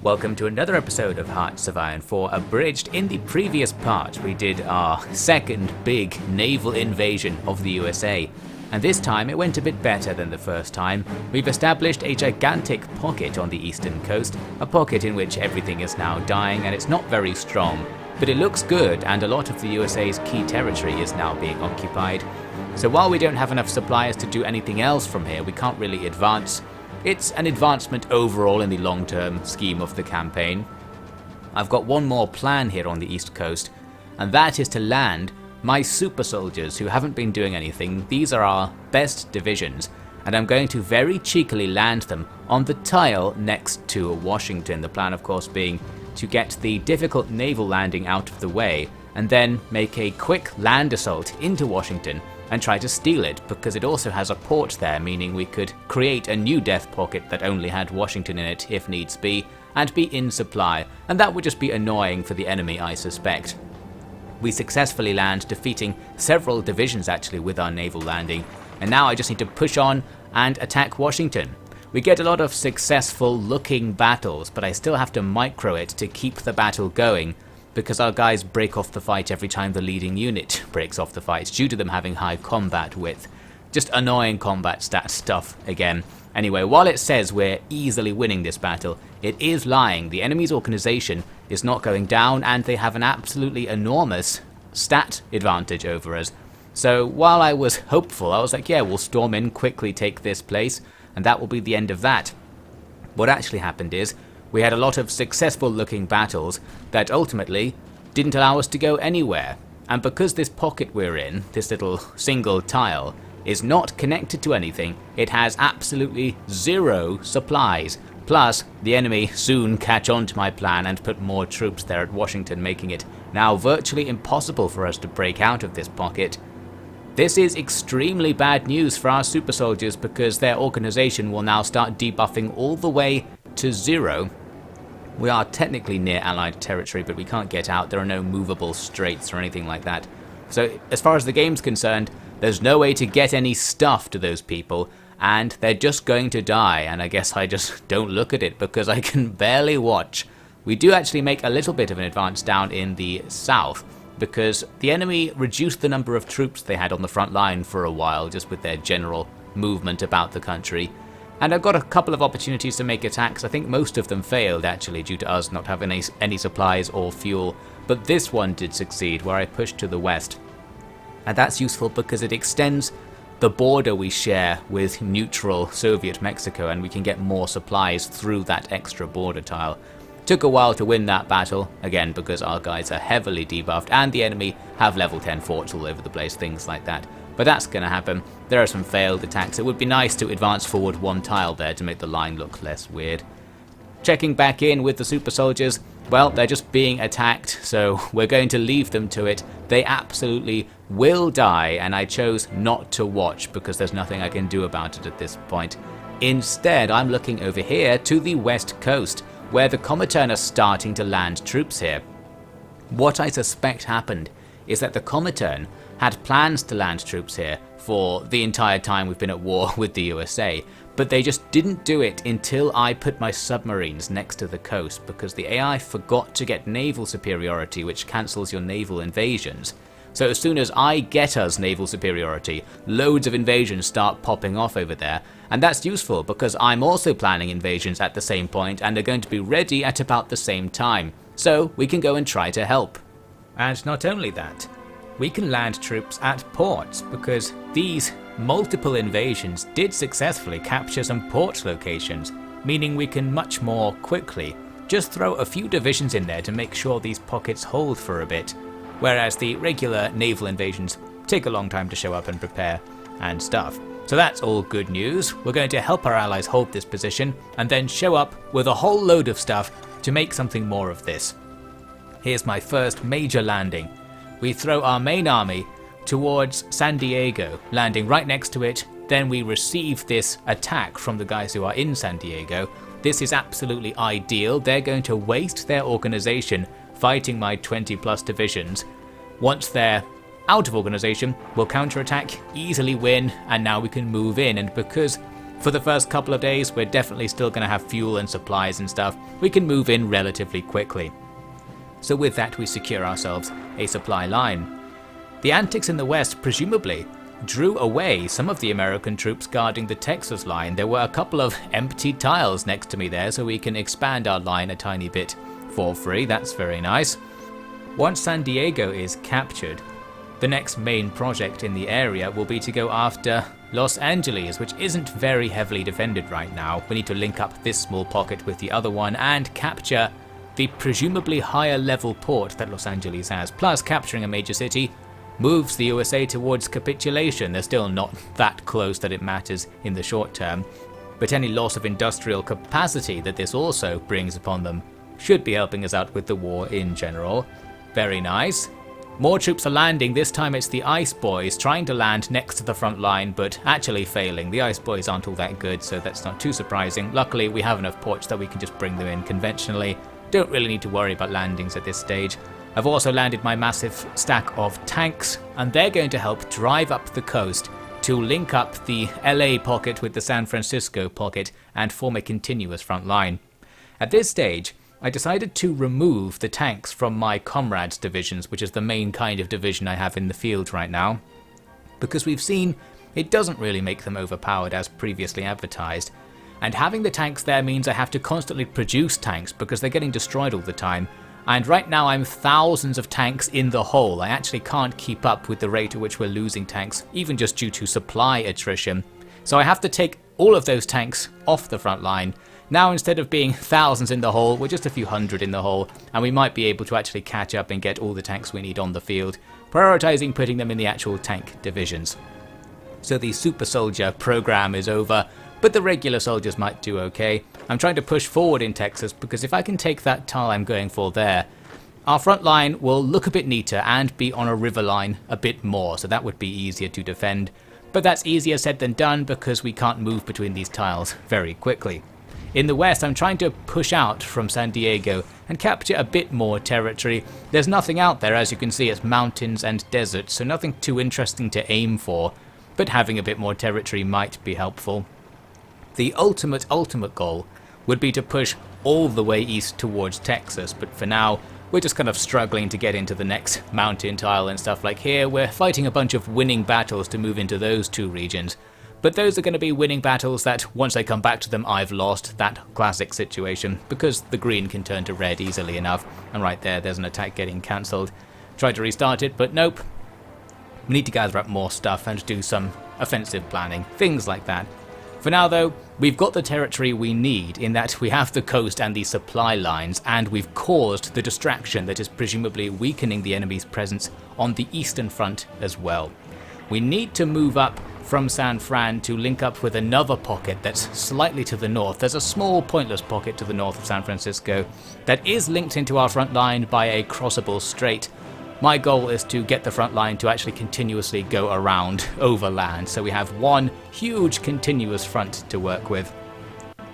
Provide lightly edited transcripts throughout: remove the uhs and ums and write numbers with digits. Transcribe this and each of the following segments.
Welcome to another episode of Hearts of Iron 4 Abridged. In the previous part, we did our second big naval invasion of the USA, and this time it went a bit better than the first time. We've established a gigantic pocket on the eastern coast, a pocket in which everything is now dying and it's not very strong, but it looks good and a lot of the USA's key territory is now being occupied. So while we don't have enough supplies to do anything else from here, we can't really advance. It's an advancement overall in the long-term scheme of the campaign. I've got one more plan here on the east coast, and that is to land my super soldiers who haven't been doing anything. These are our best divisions, and I'm going to very cheekily land them on the tile next to Washington. The plan, of course, being to get the difficult naval landing out of the way, and then make a quick land assault into Washington and try to steal it, because it also has a port there, meaning we could create a new death pocket that only had Washington in it if needs be, and be in supply, and that would just be annoying for the enemy, I suspect. We successfully land, defeating several divisions actually with our naval landing, and now I just need to push on and attack Washington. We get a lot of successful looking battles, but I still have to micro it to keep the battle going, because our guys break off the fight every time the leading unit breaks off the fight due to them having high combat width. Just annoying combat stat stuff again. Anyway, while it says we're easily winning this battle, it is lying. The enemy's organization is not going down and they have an absolutely enormous stat advantage over us. So while I was hopeful, I was like, yeah, we'll storm in, quickly take this place, and that will be the end of that. What actually happened is, we had a lot of successful looking battles that ultimately didn't allow us to go anywhere. And because this pocket we're in, this little single tile, is not connected to anything, it has absolutely zero supplies. Plus, the enemy soon catch on to my plan and put more troops there at Washington, making it now virtually impossible for us to break out of this pocket. This is extremely bad news for our super soldiers, because their organization will now start debuffing all the way to 0. We are technically near Allied territory, but we can't get out. There are no movable straits or anything like that. So as far as the game's concerned, there's no way to get any stuff to those people, and they're just going to die, and I guess I just don't look at it because I can barely watch. We do actually make a little bit of an advance down in the south, because the enemy reduced the number of troops they had on the front line for a while, just with their general movement about the country. And I've got a couple of opportunities to make attacks. I think most of them failed actually due to us not having any supplies or fuel. But this one did succeed, where I pushed to the west. And that's useful because it extends the border we share with neutral Soviet Mexico, and we can get more supplies through that extra border tile. Took a while to win that battle, again because our guys are heavily debuffed and the enemy have level 10 forts all over the place, things like that. But that's going to happen. There are some failed attacks. It would be nice to advance forward one tile there to make the line look less weird. Checking back in with the super soldiers, well, they're just being attacked, so we're going to leave them to it. They absolutely will die, and I chose not to watch because there's nothing I can do about it at this point. Instead, I'm looking over here to the west coast, where the Comintern are starting to land troops here. What I suspect happened is that the Comintern had plans to land troops here for the entire time we've been at war with the USA, but they just didn't do it until I put my submarines next to the coast, because the AI forgot to get naval superiority, which cancels your naval invasions. So as soon as I get us naval superiority, loads of invasions start popping off over there, and that's useful because I'm also planning invasions at the same point and are going to be ready at about the same time, so we can go and try to help. And not only that, we can land troops at ports, because these multiple invasions did successfully capture some port locations, meaning we can much more quickly just throw a few divisions in there to make sure these pockets hold for a bit, whereas the regular naval invasions take a long time to show up and prepare and stuff. So that's all good news. We're going to help our allies hold this position and then show up with a whole load of stuff to make something more of this. Here's my first major landing. We throw our main army towards San Diego, landing right next to it. Then we receive this attack from the guys who are in San Diego. This is absolutely ideal. They're going to waste their organization fighting my 20 plus divisions. Once they're out of organization, we'll counterattack, easily win, and now we can move in. And because For the first couple of days, we're definitely still going to have fuel and supplies and stuff. We can move in relatively quickly. So with that, we secure ourselves a supply line. The antics in the west presumably drew away some of the American troops guarding the Texas line. There were a couple of empty tiles next to me there, so we can expand our line a tiny bit for free. That's very nice. Once San Diego is captured, the next main project in the area will be to go after Los Angeles, which isn't very heavily defended right now. We need to link up this small pocket with the other one and capture the presumably higher level port that Los Angeles has. Plus, capturing a major city moves the USA towards capitulation. They're still not that close that it matters in the short term, but any loss of industrial capacity that this also brings upon them should be helping us out with the war in general. Very nice. More troops are landing. This time it's the Ice Boys trying to land next to the front line, but actually failing. The Ice Boys aren't all that good, so that's not too surprising. Luckily, we have enough ports that we can just bring them in conventionally. Don't really need to worry about landings at this stage. I've also landed my massive stack of tanks, and they're going to help drive up the coast to link up the LA pocket with the San Francisco pocket and form a continuous front line. At this stage, I decided to remove the tanks from my comrades' divisions, which is the main kind of division I have in the field right now, because we've seen it doesn't really make them overpowered as previously advertised. And having the tanks there means I have to constantly produce tanks because they're getting destroyed all the time. And right now I'm thousands of tanks in the hole. I actually can't keep up with the rate at which we're losing tanks, even just due to supply attrition. So I have to take all of those tanks off the front line. Now instead of being thousands in the hole, we're just a few hundred in the hole, and we might be able to actually catch up and get all the tanks we need on the field, prioritizing putting them in the actual tank divisions. So the super soldier program is over, but the regular soldiers might do okay. I'm trying to push forward in Texas because if I can take that tile I'm going for there, our front line will look a bit neater and be on a river line a bit more, so that would be easier to defend. But that's easier said than done because we can't move between these tiles very quickly. In the west, I'm trying to push out from San Diego and capture a bit more territory. There's nothing out there, as you can see. It's mountains and deserts, so nothing too interesting to aim for, but having a bit more territory might be helpful. The ultimate goal would be to push all the way east towards Texas, but for now we're just kind of struggling to get into the next mountain tile and stuff like here. We're fighting a bunch of winning battles to move into those two regions, but those are going to be winning battles that once I come back to them I've lost. That classic situation, because the green can turn to red easily enough, and right there's an attack getting cancelled. Tried to restart it, but nope. We need to gather up more stuff and do some offensive planning, things like that. For now though, we've got the territory we need in that we have the coast and the supply lines, and we've caused the distraction that is presumably weakening the enemy's presence on the eastern front as well. We need to move up from San Fran to link up with another pocket that's slightly to the north. There's a small pointless pocket to the north of San Francisco that is linked into our front line by a crossable strait. My goal is to get the front line to actually continuously go around overland, so we have one huge continuous front to work with.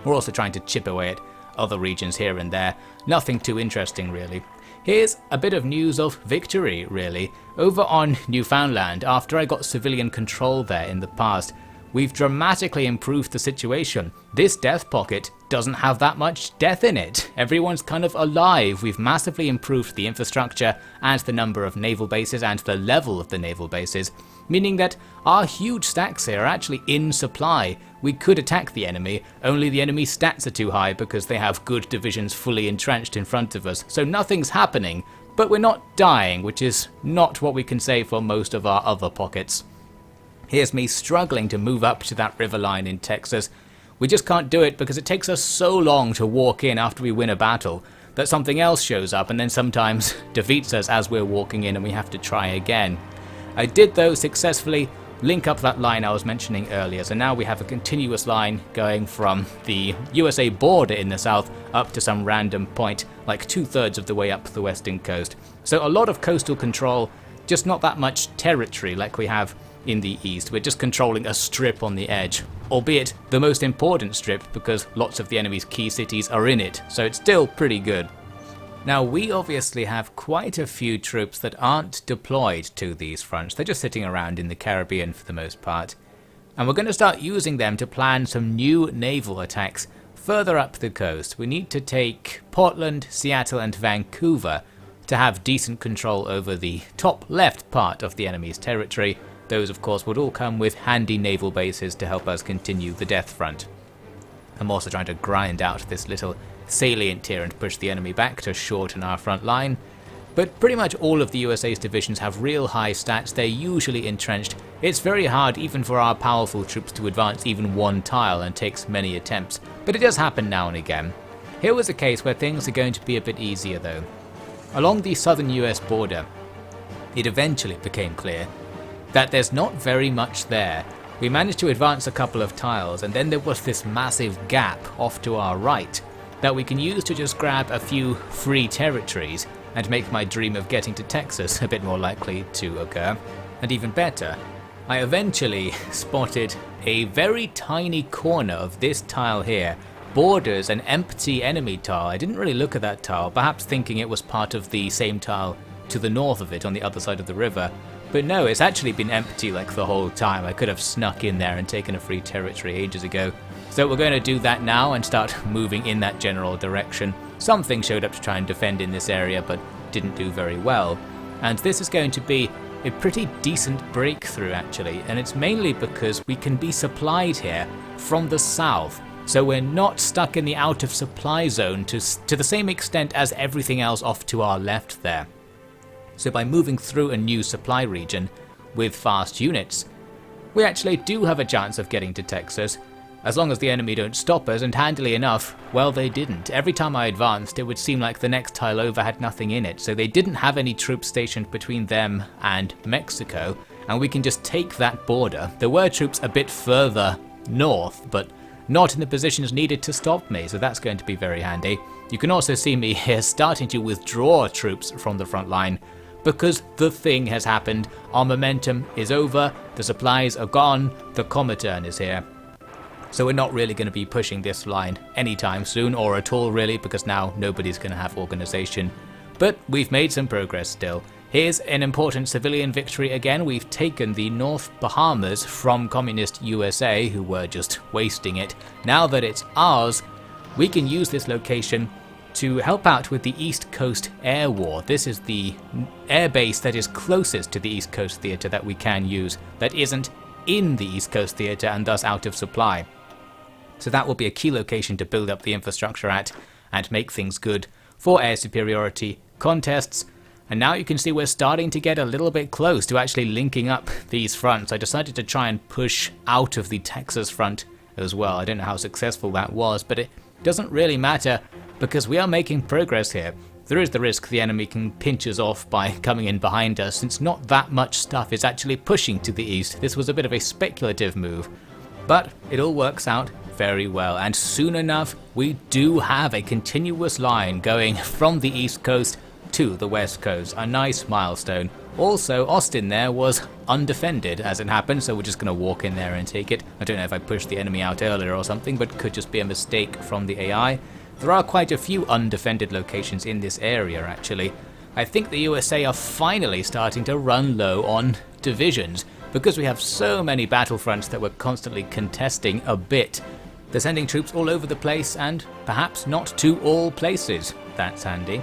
We're also trying to chip away at other regions here and there. Nothing too interesting really. Here's a bit of news of victory really. Over on Newfoundland, after I got civilian control there in the past, we've dramatically improved the situation. This death pocket doesn't have that much death in it. Everyone's kind of alive. We've massively improved the infrastructure and the number of naval bases and the level of the naval bases, meaning that our huge stacks here are actually in supply. We could attack the enemy, only the enemy's stats are too high because they have good divisions fully entrenched in front of us, so nothing's happening, but we're not dying, which is not what we can say for most of our other pockets. Here's me struggling to move up to that river line in Texas. We just can't do it because it takes us so long to walk in after we win a battle that something else shows up and then sometimes defeats us as we're walking in and we have to try again. I did though successfully link up that line I was mentioning earlier, so now we have a continuous line going from the USA border in the south up to some random point like 2/3 of the way up the western coast. So a lot of coastal control, just not that much territory like we have in the east. We're just controlling a strip on the edge, albeit the most important strip because lots of the enemy's key cities are in it, so it's still pretty good. Now we obviously have quite a few troops that aren't deployed to these fronts. They're just sitting around in the Caribbean for the most part. and we're going to start using them to plan some new naval attacks further up the coast. We need to take Portland, Seattle and Vancouver to have decent control over the top left part of the enemy's territory. Those of course would all come with handy naval bases to help us continue the death front. I'm also trying to grind out this little salient here and push the enemy back to shorten our front line. But pretty much all of the USA's divisions have real high stats, they're usually entrenched. It's very hard even for our powerful troops to advance even one tile and takes many attempts, but it does happen now and again. Here was a case where things are going to be a bit easier though. Along the southern US border, it eventually became clear that there's not very much there. We managed to advance a couple of tiles and then there was this massive gap off to our right that we can use to just grab a few free territories and make my dream of getting to Texas a bit more likely to occur. And even better, I eventually spotted a very tiny corner of this tile here borders an empty enemy tile. I didn't really look at that tile, perhaps thinking it was part of the same tile to the north of it on the other side of the river. But no, it's actually been empty like the whole time. I could have snuck in there and taken a free territory ages ago. So we're going to do that now and start moving in that general direction. Something showed up to try and defend in this area but didn't do very well. And this is going to be a pretty decent breakthrough actually, and it's mainly because we can be supplied here from the south. So we're not stuck in the out of supply zone to the same extent as everything else off to our left there. So by moving through a new supply region with fast units, we actually do have a chance of getting to Texas, as long as the enemy don't stop us, and handily enough, well they didn't. Every time I advanced it would seem like the next tile over had nothing in it, so they didn't have any troops stationed between them and Mexico, and we can just take that border. There were troops a bit further north, but not in the positions needed to stop me, so that's going to be very handy. You can also see me here starting to withdraw troops from the front line, because the thing has happened. Our momentum is over, the supplies are gone, the Comintern is here. So we're not really going to be pushing this line anytime soon, or at all really, because now nobody's going to have organization. But we've made some progress still. Here's an important civilian victory again. We've taken the North Bahamas from Communist USA, who were just wasting it. Now that it's ours, we can use this location to help out with the East Coast Air War. This is the air base that is closest to the East Coast Theatre that we can use, that isn't in the East Coast Theatre and thus out of supply. So that will be a key location to build up the infrastructure at and make things good for air superiority contests. And now you can see we're starting to get a little bit close to actually linking up these fronts. I decided to try and push out of the Texas front as well. I don't know how successful that was, but it doesn't really matter because we are making progress here. There is the risk the enemy can pinch us off by coming in behind us, since not that much stuff is actually pushing to the east. This was a bit of a speculative move, but it all works out very well, and soon enough we do have a continuous line going from the east coast to the west coast. A nice milestone. Also, Austin there was undefended as it happened, so we're just going to walk in there and take it. I don't know if I pushed the enemy out earlier or something, but could just be a mistake from the AI. There are quite a few undefended locations in this area actually. I think the USA are finally starting to run low on divisions, because we have so many battlefronts that we're constantly contesting a bit. They're sending troops all over the place, and perhaps not to all places. That's handy.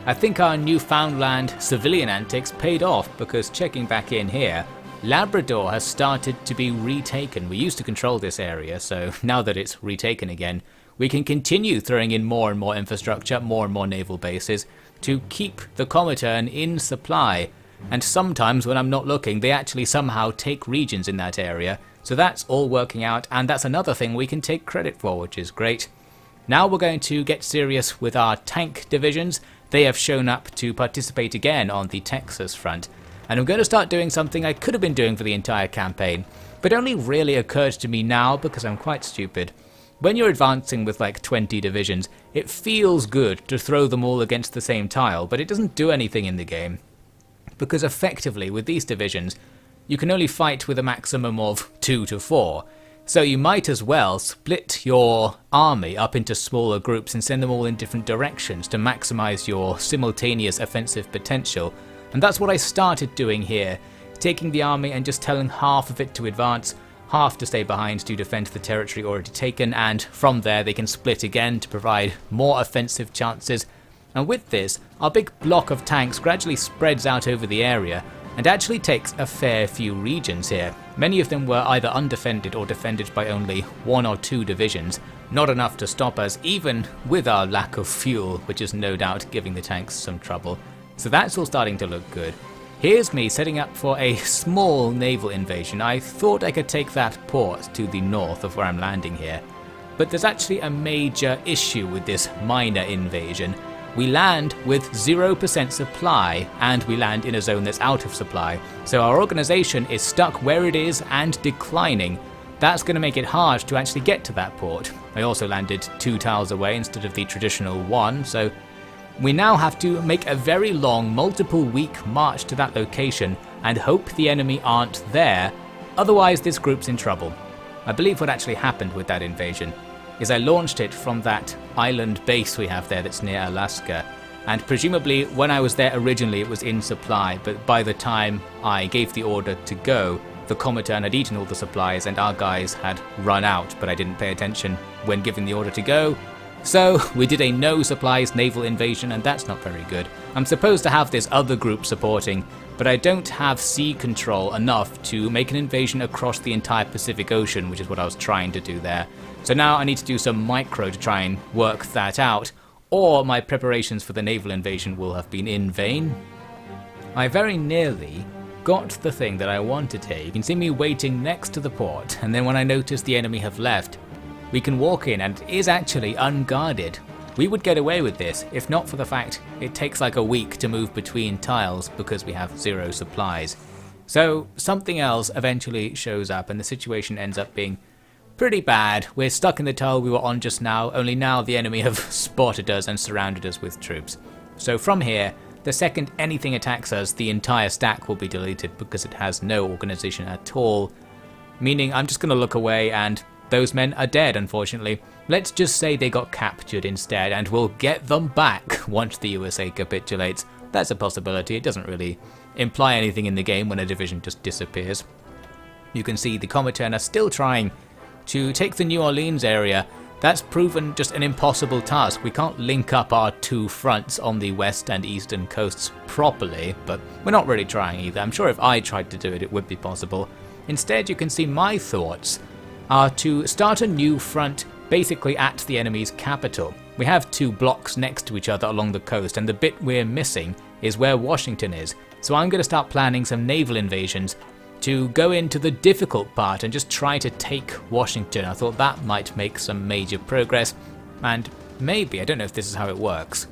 I think our Newfoundland civilian antics paid off, because checking back in here, Labrador has started to be retaken. We used to control this area, so now that it's retaken again, we can continue throwing in more and more infrastructure, more and more naval bases, to keep the Comintern in supply. And sometimes when I'm not looking, they actually somehow take regions in that area. So that's all working out, and that's another thing we can take credit for, which is great. Now we're going to get serious with our tank divisions. They have shown up to participate again on the Texas front. And I'm going to start doing something I could have been doing for the entire campaign, but only really occurred to me now because I'm quite stupid. When you're advancing with like 20 divisions, it feels good to throw them all against the same tile, but it doesn't do anything in the game. Because effectively, with these divisions, you can only fight with a maximum of 2 to 4. So you might as well split your army up into smaller groups and send them all in different directions to maximize your simultaneous offensive potential. And that's what I started doing here, taking the army and just telling half of it to advance, half to stay behind to defend the territory already taken, and from there they can split again to provide more offensive chances. And with this, our big block of tanks gradually spreads out over the area and actually takes a fair few regions here. Many of them were either undefended or defended by only 1 or 2 divisions, not enough to stop us even with our lack of fuel, which is no doubt giving the tanks some trouble. So that's all starting to look good. Here's me setting up for a small naval invasion. I thought I could take that port to the north of where I'm landing here, but there's actually a major issue with this minor invasion. We land with 0% supply, and we land in a zone that's out of supply, so our organization is stuck where it is and declining. That's going to make it hard to actually get to that port. I also landed 2 tiles away instead of the traditional 1, so we now have to make a very long, multiple-week march to that location and hope the enemy aren't there, otherwise this group's in trouble. I believe what actually happened with that invasion is I launched it from that island base we have there that's near Alaska, and presumably when I was there originally it was in supply, but by the time I gave the order to go, the Comintern had eaten all the supplies and our guys had run out, but I didn't pay attention when giving the order to go. So we did a no supplies naval invasion, and that's not very good. I'm supposed to have this other group supporting, but I don't have sea control enough to make an invasion across the entire Pacific Ocean, which is what I was trying to do there. So now I need to do some micro to try and work that out, or my preparations for the naval invasion will have been in vain. I very nearly got the thing that I wanted here. You can see me waiting next to the port, and then when I notice the enemy have left, we can walk in and it is actually unguarded. We would get away with this if not for the fact it takes like a week to move between tiles because we have 0 supplies. So something else eventually shows up and the situation ends up being pretty bad. We're stuck in the tile we were on just now, only now the enemy have spotted us and surrounded us with troops. So from here, the second anything attacks us, the entire stack will be deleted because it has no organization at all. Meaning I'm just going to look away and those men are dead, unfortunately. Let's just say they got captured instead, and we'll get them back once the USA capitulates. That's a possibility. It doesn't really imply anything in the game when a division just disappears. You can see the Comintern are still trying to take the New Orleans area. That's proven just an impossible task. We can't link up our 2 fronts on the west and eastern coasts properly, but we're not really trying either. I'm sure if I tried to do it, it would be possible. Instead, you can see my thoughts are to start a new front basically at the enemy's capital. We have 2 blocks next to each other along the coast, and the bit we're missing is where Washington is. So I'm going to start planning some naval invasions to go into the difficult part and just try to take Washington. I thought that might make some major progress, and maybe, I don't know if this is how it works,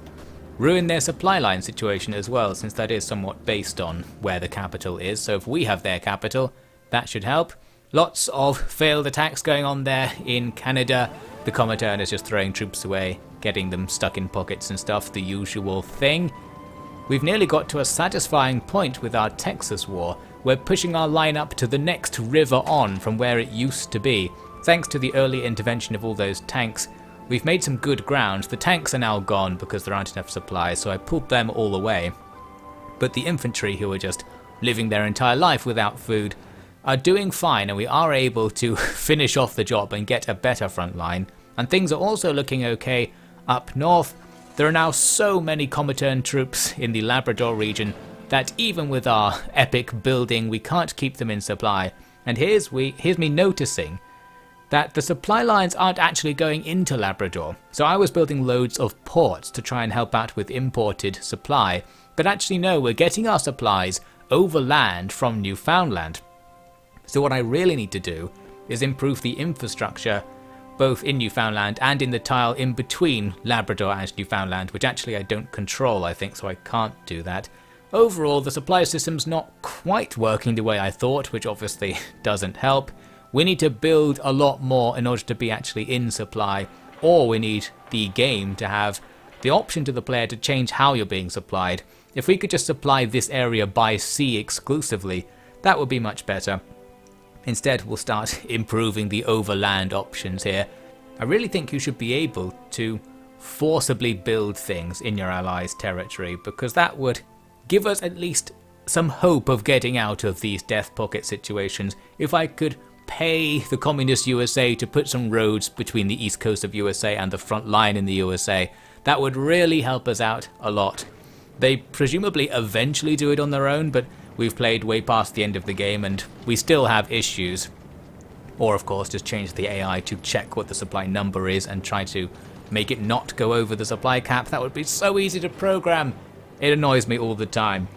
ruin their supply line situation as well, since that is somewhat based on where the capital is. So if we have their capital, that should help. Lots of failed attacks going on there in Canada. The Comintern is just throwing troops away, getting them stuck in pockets and stuff, the usual thing. We've nearly got to a satisfying point with our Texas war. We're pushing our line up to the next river on from where it used to be. Thanks to the early intervention of all those tanks, we've made some good ground. The tanks are now gone because there aren't enough supplies, so I pulled them all away. But the infantry, who are just living their entire life without food, are doing fine, and we are able to finish off the job and get a better front line. And things are also looking okay up north. There are now so many Comintern troops in the Labrador region that even with our epic building, we can't keep them in supply. And here's me noticing that the supply lines aren't actually going into Labrador. So I was building loads of ports to try and help out with imported supply, but actually no, we're getting our supplies overland from Newfoundland. So what I really need to do is improve the infrastructure both in Newfoundland and in the tile in between Labrador and Newfoundland, which actually I don't control, I think, so I can't do that. Overall, the supply system's not quite working the way I thought, which obviously doesn't help. We need to build a lot more in order to be actually in supply, or we need the game to have the option to the player to change how you're being supplied. If we could just supply this area by sea exclusively, that would be much better. Instead, we'll start improving the overland options here. I really think you should be able to forcibly build things in your allies' territory, because that would give us at least some hope of getting out of these death pocket situations. If I could pay the communist USA to put some roads between the east coast of USA and the front line in the USA. That would really help us out a lot. They presumably eventually do it on their own, but we've played way past the end of the game and we still have issues. Or of course just change the AI to check what the supply number is and try to make it not go over the supply cap. That would be so easy to program. It annoys me all the time.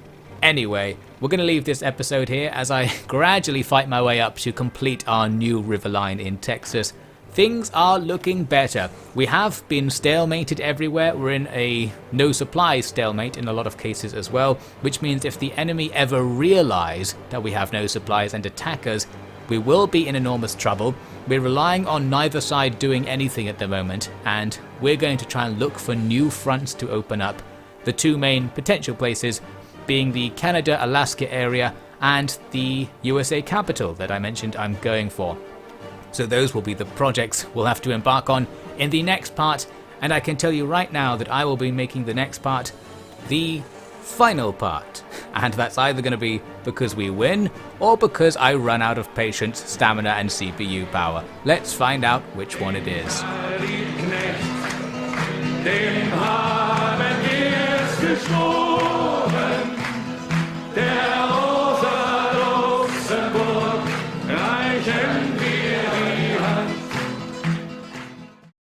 Anyway, we're going to leave this episode here as I gradually fight my way up to complete our new river line in Texas. Things are looking better. We have been stalemated everywhere. We're in a no supply stalemate in a lot of cases as well, which means if the enemy ever realize that we have no supplies and attack us, we will be in enormous trouble. We're relying on neither side doing anything at the moment, and we're going to try and look for new fronts to open up. The two main potential places being the Canada-Alaska area and the USA capital that I mentioned I'm going for. So those will be the projects we'll have to embark on in the next part, and I can tell you right now that I will be making the next part the final part, and that's either going to be because we win or because I run out of patience, stamina and CPU power. Let's find out which one it is. Dem haben wir es geschworen.